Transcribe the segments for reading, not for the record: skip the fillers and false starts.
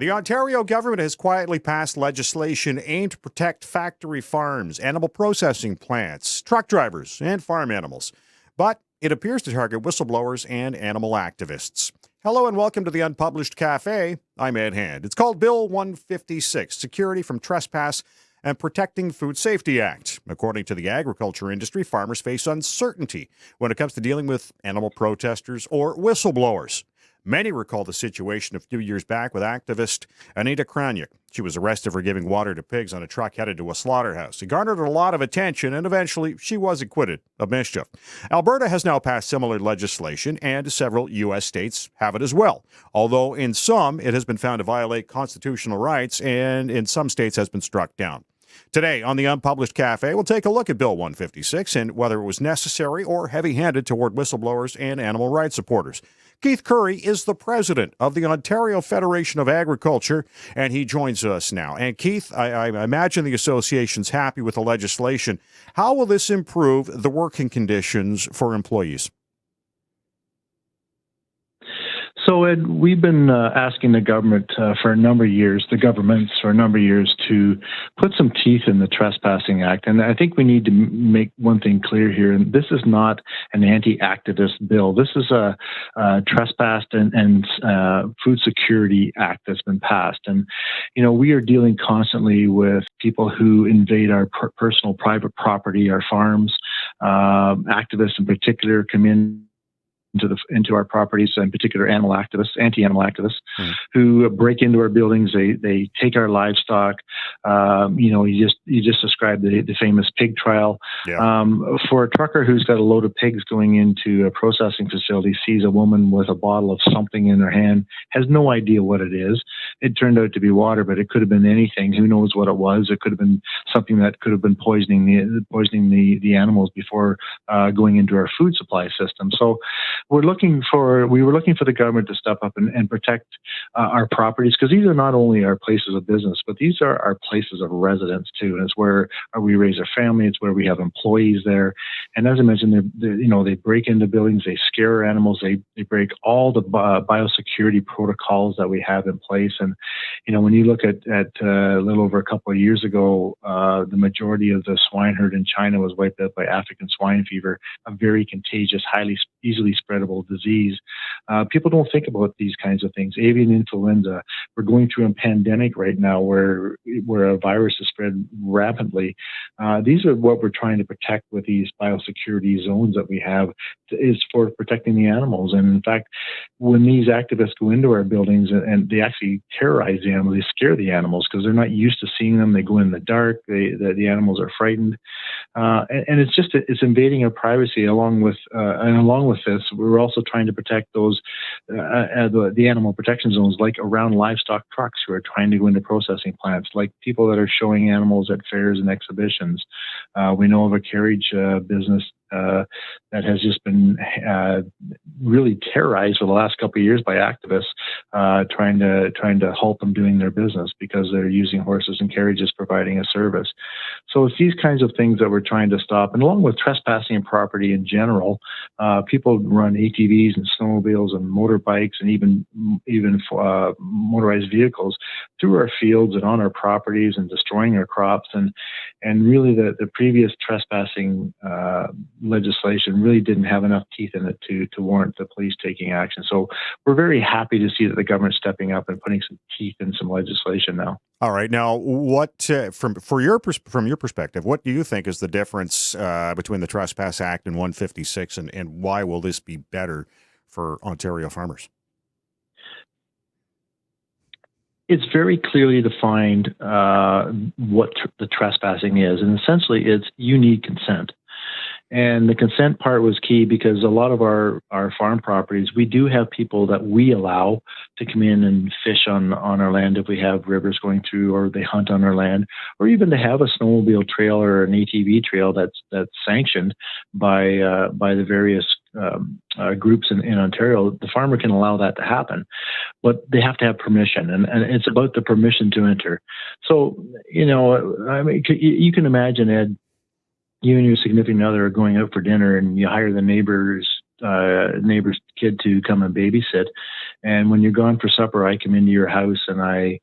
The Ontario government has quietly passed legislation aimed to protect factory farms, animal processing plants, truck drivers, and farm animals. But it appears to target whistleblowers and animal activists. Hello and welcome to the Unpublished Cafe. I'm Ed Hand. It's called Bill 156, Security from Trespass and Protecting Food Safety Act. According to the agriculture industry, farmers face uncertainty when it comes to dealing with animal protesters or whistleblowers. Many recall the situation a few years back with activist Anita Krajnc. She was arrested for giving water to pigs on a truck headed to a slaughterhouse. It garnered a lot of attention, and eventually she was acquitted of mischief. Alberta has now passed similar legislation, and several U.S. states have it as well. Although in some, it has been found to violate constitutional rights, and in some states has been struck down. Today on the Unpublished Cafe, we'll take a look at Bill 156 and whether it was necessary or heavy-handed toward whistleblowers and animal rights supporters. Keith Currie is the president of the Ontario Federation of Agriculture, and he joins us now. And Keith, I imagine the association's happy with the legislation. How will this improve the working conditions for employees? So, Ed, we've been asking the government for a number of years, the governments for a number of years, to put some teeth in the Trespassing Act. And I think we need to make one thing clear here. And this is not an anti-activist bill. This is a Trespass and Food Security Act that's been passed. And, you know, we are dealing constantly with people who invade our personal private property, our farms. Activists in particular come into our properties, in particular animal activists, anti-animal activists, who break into our buildings. They take our livestock. You just described the famous pig trial. Yeah. For a trucker who's got a load of pigs going into a processing facility, sees a woman with a bottle of something in her hand, has no idea what it is. It turned out to be water, but it could have been anything. Who knows what it was? It could have been something that could have been poisoning the animals before going into our food supply system. So we were looking for the government to step up and protect our properties, because these are not only our places of business, but these are our places of residence too. And it's where we raise our family. It's where we have employees there. And as I mentioned, they break into buildings, they scare our animals, they break all the biosecurity protocols that we have in place. And when you look at a little over a couple of years ago, the majority of the swine herd in China was wiped out by African swine fever, a very contagious, highly easily spreadable disease. People don't think about these kinds of things. Avian influenza. We're going through a pandemic right now where a virus is spread rapidly. These are what we're trying to protect with these biosecurity zones that we have, is for protecting the animals. And in fact, when these activists go into our buildings and they actually terrorize the animals, they scare the animals because they're not used to seeing them. They go in the dark. The animals are frightened, and it's invading our privacy. Along with this, we're also trying to protect those the animal protection zones, like around livestock trucks who are trying to go into processing plants, like people that are showing animals at fairs and exhibitions. We know of a carriage business that has just been really terrorized for the last couple of years by activists, trying to halt them doing their business because they're using horses and carriages providing a service. So it's these kinds of things that we're trying to stop. And along with trespassing in property in general, people run ATVs and snowmobiles and motorbikes and even motorized vehicles through our fields and on our properties and destroying our crops. And really the previous trespassing legislation really didn't have enough teeth in it to warrant the police taking action. So we're very happy to see that the government's stepping up and putting some teeth in some legislation now. All right. Now, what from your perspective, what do you think is the difference between the Trespass Act and 156, and why will this be better for Ontario farmers? It's very clearly defined what the trespassing is, and essentially it's you need consent. And the consent part was key because a lot of our farm properties, we do have people that we allow to come in and fish on our land if we have rivers going through, or they hunt on our land, or even to have a snowmobile trail or an ATV trail that's sanctioned by the various groups in Ontario. The farmer can allow that to happen, but they have to have permission, and it's about the permission to enter. So, you can imagine, Ed, you and your significant other are going out for dinner and you hire the neighbor's neighbor's kid to come and babysit. And when you're gone for supper, I come into your house and I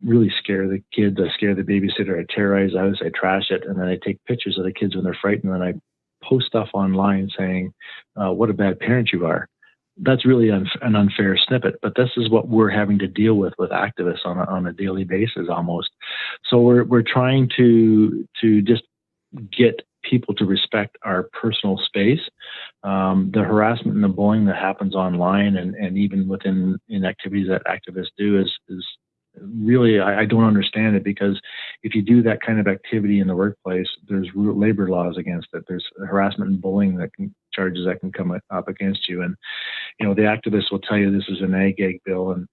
really scare the kids. I scare the babysitter. I terrorize the house. I trash it. And then I take pictures of the kids when they're frightened. And I post stuff online saying, what a bad parent you are. That's really an unfair snippet, but this is what we're having to deal with activists on a daily basis almost. So we're trying to just get people to respect our personal space. The harassment and the bullying that happens online and even in activities that activists do is really, I don't understand it, because if you do that kind of activity in the workplace, there's labor laws against it. There's harassment and bullying charges that can come up against you. And, the activists will tell you this is an ag bill, and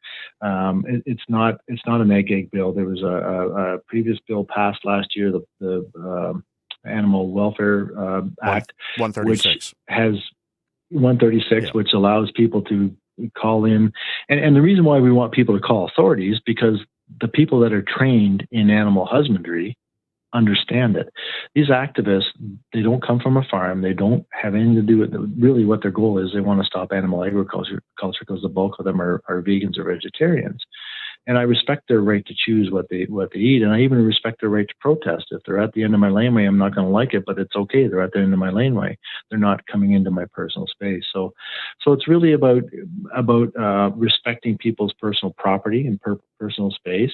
it's not an ag bill. There was a previous bill passed last year, the Animal Welfare Act, 136. which has 136, which allows people to call in. And the reason why we want people to call authorities, because the people that are trained in animal husbandry understand it. These activists, they don't come from a farm. They don't have anything to do with it. Really what their goal is. They want to stop animal agriculture because the bulk of them are vegans or vegetarians. And I respect their right to choose what they eat, and I even respect their right to protest. If they're at the end of my laneway, I'm not going to like it, but it's okay. They're at the end of my laneway. They're not coming into my personal space. So it's really about respecting people's personal property and personal space.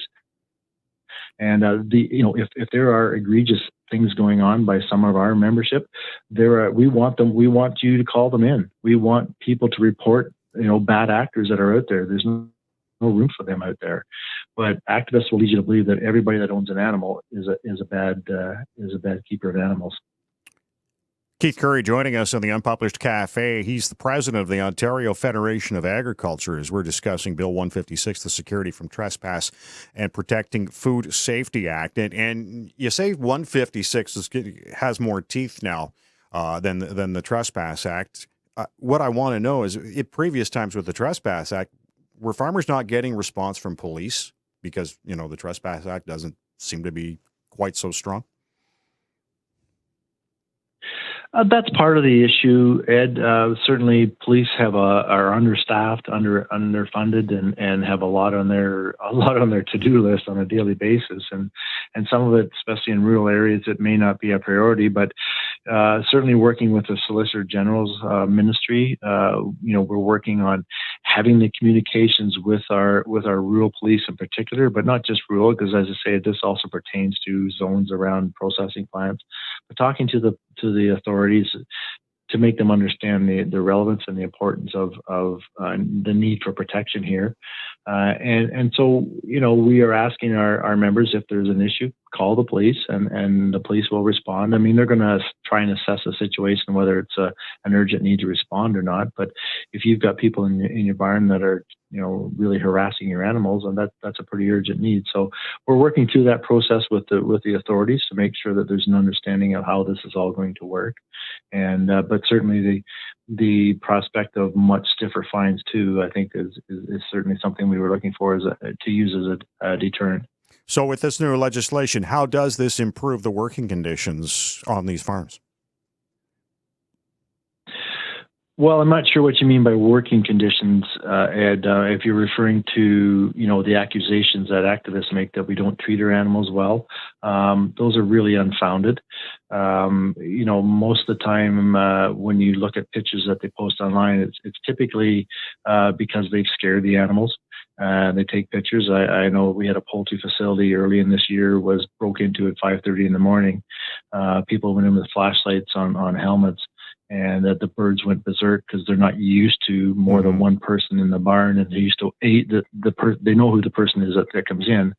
And if there are egregious things going on by some of our membership, we want you to call them in. We want people to report bad actors that are out there. There's no room for them out there, but activists will lead you to believe that everybody that owns an animal is a bad keeper of animals. Keith Currie joining us on the Unpublished Cafe. He's the president of the Ontario Federation of Agriculture, as we're discussing Bill 156, the Security from Trespass and Protecting Food Safety Act. And you say 156 has more teeth now than the Trespass Act. What I want to know is, in previous times with the Trespass Act, were farmers not getting response from police because, the Trespass Act doesn't seem to be quite so strong? That's part of the issue, Ed. Certainly, police are understaffed, underfunded, and have a lot on their to-do list on a daily basis. And some of it, especially in rural areas, it may not be a priority. But certainly, working with the Solicitor General's ministry, we're working on having the communications with our rural police in particular, but not just rural, because as I say, this also pertains to zones around processing plants. But talking to the authorities to make them understand the relevance and the importance of the need for protection here. And so, we are asking our members, if there's an issue, call the police and the police will respond. I mean, they're going to try and assess the situation, whether it's an urgent need to respond or not. But if you've got people in your barn that are, really harassing your animals, and that's a pretty urgent need. So we're working through that process with the authorities to make sure that there's an understanding of how this is all going to work. And but certainly the prospect of much stiffer fines too, I think is certainly something we were looking for to use as a deterrent. So with this new legislation, how does this improve the working conditions on these farms? Well, I'm not sure what you mean by working conditions, Ed. If you're referring to, the accusations that activists make that we don't treat our animals well, those are really unfounded. Most of the time when you look at pictures that they post online, it's typically because they've scared the animals. They take pictures. I know we had a poultry facility early in this year was broke into at 5:30 in the morning. People went in with flashlights on helmets. And that the birds went berserk because they're not used to more than one person in the barn, and they used to eat they know who the person is that comes in,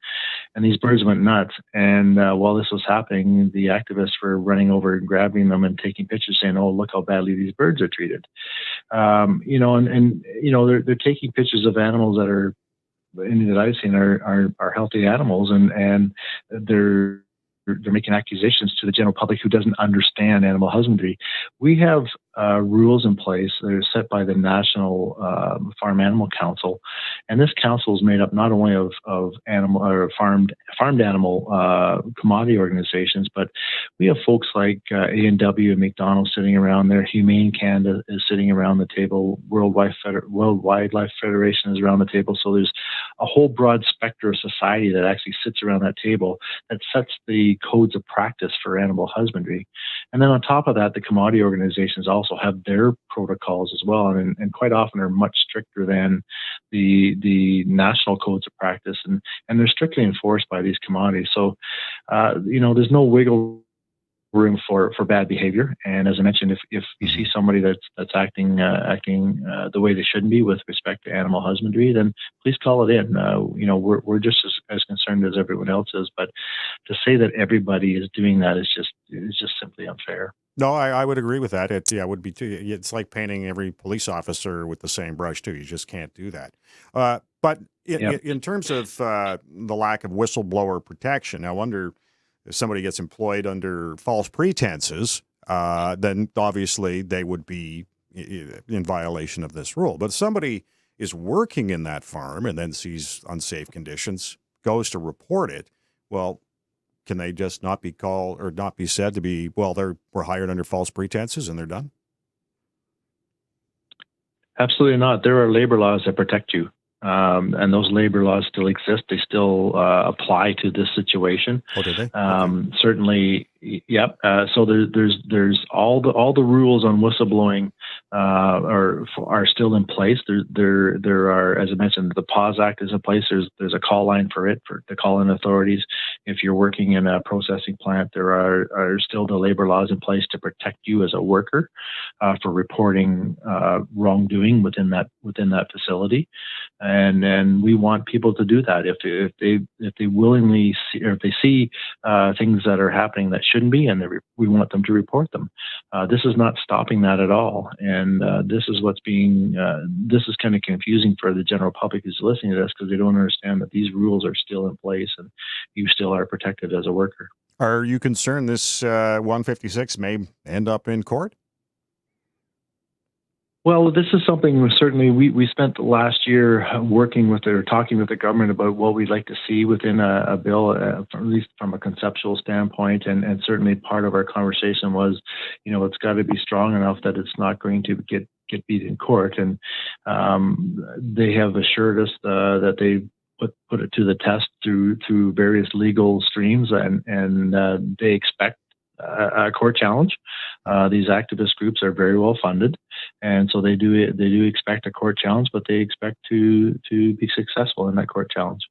and these birds went nuts. And while this was happening, the activists were running over and grabbing them and taking pictures, saying, "Oh, look how badly these birds are treated." They're taking pictures of animals that are, any that I've seen, are healthy animals, and they're making accusations to the general public who doesn't understand animal husbandry. We have rules in place that are set by the National Farm Animal Council, and this council is made up not only of animal or farmed animal commodity organizations, but we have folks like A&W and McDonald's sitting around there. Humane Canada is sitting around the table. World Wildlife Federation is around the table. So there's a whole broad spectrum of society that actually sits around that table that sets the codes of practice for animal husbandry. And then on top of that, the commodity organizations also have their protocols as well, and quite often are much stricter than the national codes of practice, and they're strictly enforced by these commodities. So, there's no wiggle room for bad behavior. And as I mentioned, if you see somebody that's acting the way they shouldn't be with respect to animal husbandry, then please call it in. We're just as concerned as everyone else is. But to say that everybody is doing that is just simply unfair. No, I would agree with that. It would be too. It's like painting every police officer with the same brush too. You just can't do that. But in terms of the lack of whistleblower protection, I wonder if somebody gets employed under false pretenses, then obviously they would be in violation of this rule. But if somebody is working in that farm and then sees unsafe conditions, goes to report it, well, can they just not be called or not be said to be, well, were hired under false pretenses and they're done? Absolutely not. There are labor laws that protect you. And those labor laws still exist. They still apply to this situation. Oh, do they? Certainly, yep. So there's all the rules on whistleblowing are still in place. There are, as I mentioned, the Pause Act is in place. There's a call line for to call in authorities. If you're working in a processing plant, there are still the labor laws in place to protect you as a worker for reporting wrongdoing within that facility. And we want people to do that if they willingly see, or if they see things that are happening that shouldn't be, and we want them to report them. This is not stopping that at all, and this is what's being. This is kind of confusing for the general public who's listening to this, because they don't understand that these rules are still in place and you still are protected as a worker. Are you concerned this 156 may end up in court? Well, this is something certainly we spent last year talking with the government about what we'd like to see within a bill, at least from a conceptual standpoint. And certainly part of our conversation was, it's got to be strong enough that it's not going to get beat in court. And they have assured us that they put it to the test through various legal streams, and they expect a court challenge. These activist groups are very well funded, and so they do expect a court challenge, but they expect to be successful in that court challenge.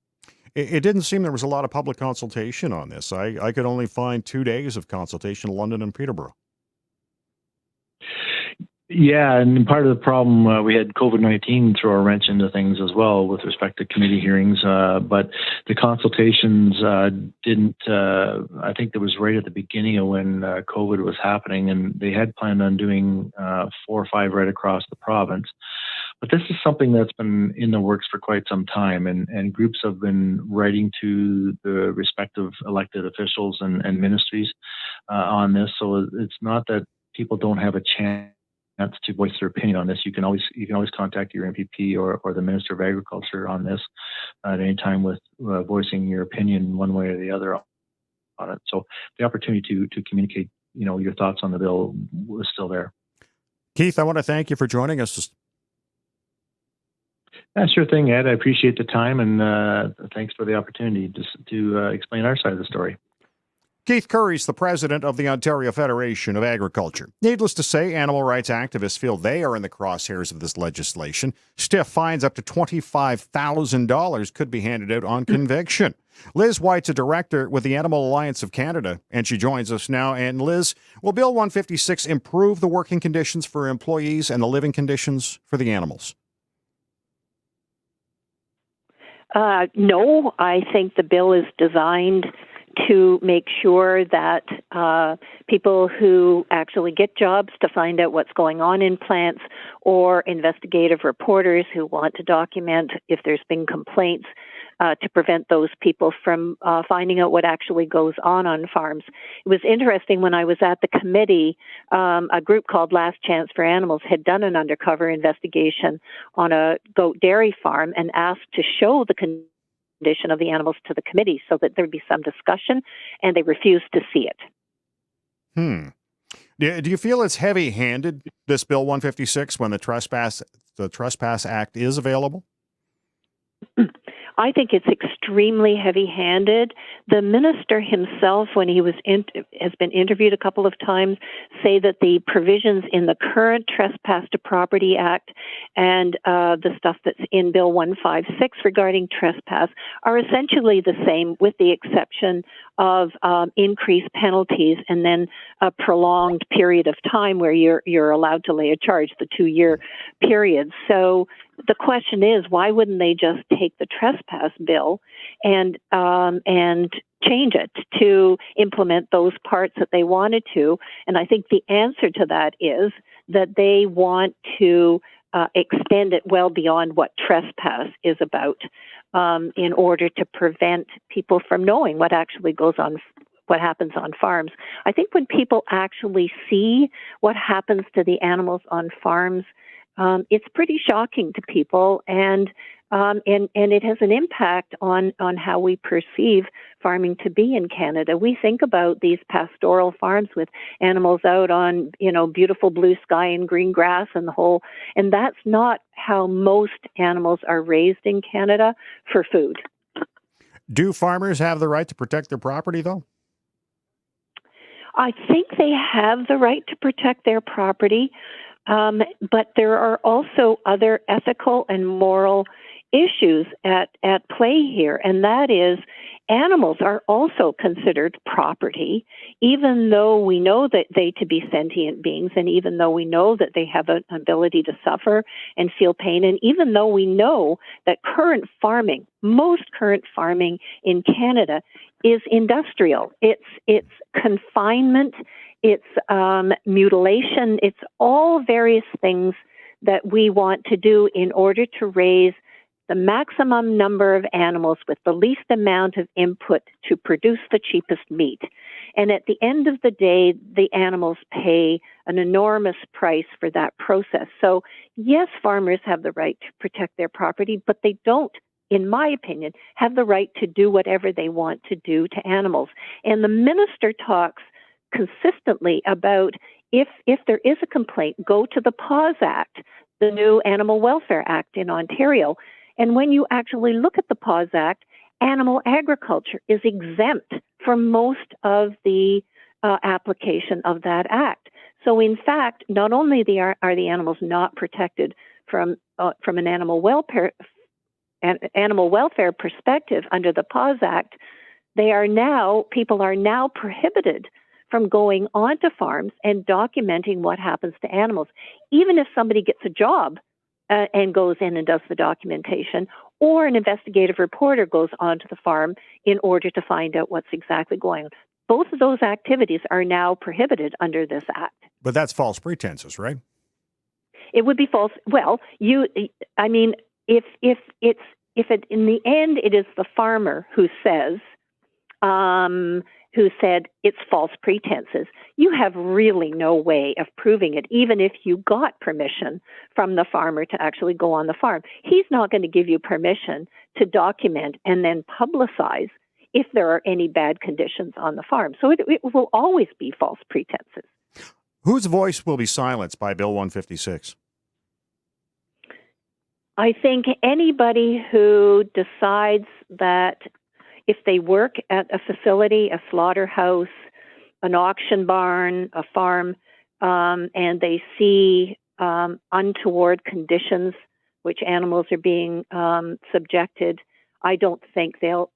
It didn't seem there was a lot of public consultation on this. I could only find 2 days of consultation in London and Peterborough. Yeah, and part of the problem, we had COVID-19 throw a wrench into things as well with respect to committee hearings, but the consultations didn't, I think it was right at the beginning of when COVID was happening, and they had planned on doing 4 or 5 right across the province. But this is something that's been in the works for quite some time, and groups have been writing to the respective elected officials and ministries on this. So it's not that people don't have a chance to voice their opinion on this. You can always contact your MPP or the Minister of Agriculture on this at any time with voicing your opinion one way or the other on it. So the opportunity to communicate, your thoughts on the bill was still there. Keith, I want to thank you for joining us. Yeah, sure thing, Ed. I appreciate the time, and thanks for the opportunity to explain our side of the story. Keith Currie is the president of the Ontario Federation of Agriculture. Needless to say, animal rights activists feel they are in the crosshairs of this legislation. Stiff fines up to $25,000 could be handed out on conviction. Liz White's a director with the Animal Alliance of Canada, and she joins us now. And Liz, will Bill 156 improve the working conditions for employees and the living conditions for the animals? No, I think the bill is designed to make sure that people who actually get jobs to find out what's going on in plants, or investigative reporters who want to document if there's been complaints, to prevent those people from finding out what actually goes on farms. It was interesting when I was at the committee, a group called Last Chance for Animals had done an undercover investigation on a goat dairy farm and asked to show the condition of the animals to the committee so that there'd be some discussion, and they refused to see it. Do you feel it's heavy-handed, this Bill 156, when the Trespass Act is available? I think it's extremely heavy-handed. The minister himself, when he has been interviewed a couple of times, say that the provisions in the current Trespass to Property Act and the stuff that's in Bill 156 regarding trespass are essentially the same, with the exception of increased penalties and then a prolonged period of time where you're allowed to lay a charge, the 2-year period. So the question is, why wouldn't they just take the trespass bill and change it to implement those parts that they wanted to? And I think the answer to that is that they want to extend it well beyond what trespass is about, in order to prevent people from knowing what actually goes on, what happens on farms. I think when people actually see what happens to the animals on farms, it's pretty shocking to people, and it has an impact on how we perceive farming to be in Canada. We think about these pastoral farms with animals out on, beautiful blue sky and green grass and and that's not how most animals are raised in Canada for food. Do farmers have the right to protect their property, though? I think they have the right to protect their property. But there are also other ethical and moral issues at play here, and that is animals are also considered property, even though we know that they to be sentient beings, and even though we know that they have an ability to suffer and feel pain, and even though we know that most current farming in Canada is industrial. It's confinement, it's mutilation, it's all various things that we want to do in order to raise the maximum number of animals with the least amount of input to produce the cheapest meat. And at the end of the day, the animals pay an enormous price for that process. So yes, farmers have the right to protect their property, but they don't, in my opinion, have the right to do whatever they want to do to animals. And the minister talks consistently about if there is a complaint, go to the PAWS Act, the new Animal Welfare Act in Ontario. And when you actually look at the PAWS Act, animal agriculture is exempt from most of the application of that act. So in fact, not only are the animals not protected from an animal welfare perspective under the PAWS Act, people are now prohibited from going onto farms and documenting what happens to animals, even if somebody gets a job and goes in and does the documentation, or an investigative reporter goes onto the farm in order to find out what's exactly going on. Both of those activities are now prohibited under this act. But that's false pretenses, right? It would be false. Well, if in the end it is the farmer who said it's false pretenses, you have really no way of proving it, even if you got permission from the farmer to actually go on the farm. He's not going to give you permission to document and then publicize if there are any bad conditions on the farm. So it will always be false pretenses. Whose voice will be silenced by Bill 156? I think anybody who decides that if they work at a facility, a slaughterhouse, an auction barn, a farm, and they see untoward conditions which animals are being subjected, I don't think they'll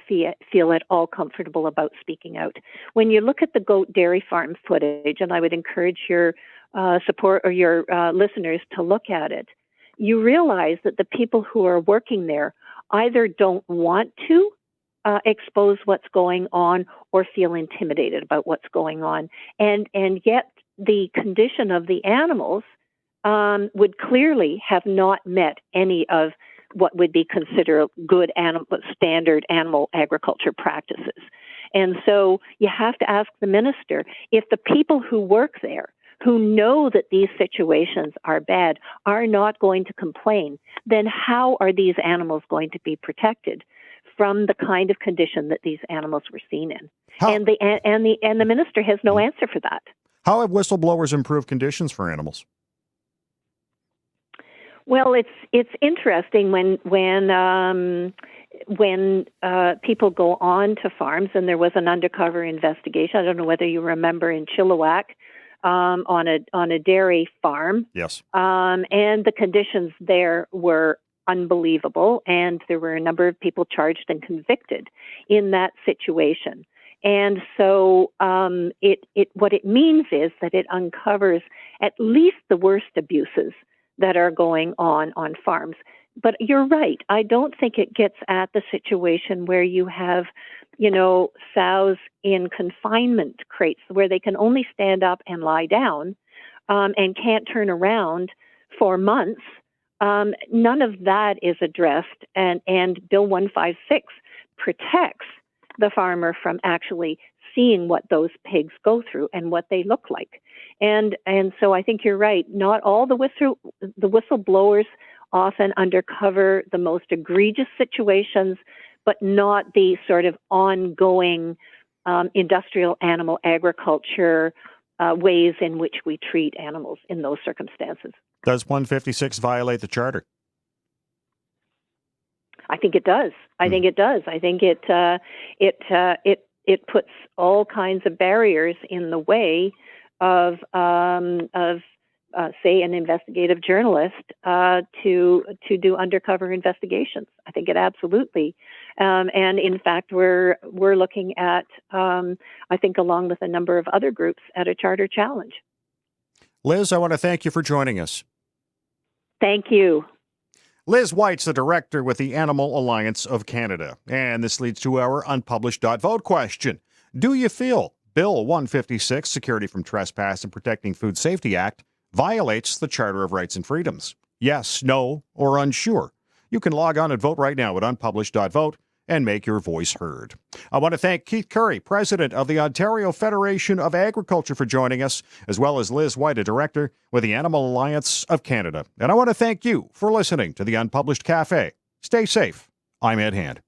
feel at all comfortable about speaking out. When you look at the goat dairy farm footage, and I would encourage your support or your listeners to look at it, you realize that the people who are working there either don't want to expose what's going on or feel intimidated about what's going on. And yet the condition of the animals would clearly have not met any of what would be considered good standard animal agriculture practices. And so you have to ask the minister, if the people who work there, who know that these situations are bad, are not going to complain, then how are these animals going to be protected from the kind of condition that these animals were seen in? And the minister has no answer for that. How have whistleblowers improved conditions for animals? Well, it's interesting when people go on to farms, and there was an undercover investigation. I don't know whether you remember in Chilliwack, on a dairy farm. Yes. And the conditions there were unbelievable, and there were a number of people charged and convicted in that situation. And so what it means is that it uncovers at least the worst abuses that are going on farms. But you're right. I don't think it gets at the situation where you have, sows in confinement crates where they can only stand up and lie down and can't turn around for months. None of that is addressed. And Bill 156 protects the farmer from actually seeing what those pigs go through and what they look like. And so I think you're right. Not all the whistleblowers often uncover the most egregious situations, but not the sort of ongoing industrial animal agriculture ways in which we treat animals in those circumstances. Does 156 violate the charter? I think it does. I think it does. I think it puts all kinds of barriers in the way of say, an investigative journalist to do undercover investigations. I think it absolutely, and in fact, we're looking at, I think, along with a number of other groups, at a charter challenge. Liz, I want to thank you for joining us. Thank you. Liz White's the director with the Animal Alliance of Canada. And this leads to our unpublished.vote question. Do you feel Bill 156, Security from Trespass and Protecting Food Safety Act, violates the Charter of Rights and Freedoms? Yes, no, or unsure? You can log on and vote right now at unpublished.vote and make your voice heard. I want to thank Keith Currie, president of the Ontario Federation of Agriculture, for joining us, as well as Liz White, a director with the Animal Alliance of Canada. And I want to thank you for listening to the Unpublished Cafe. Stay safe. I'm Ed Hand.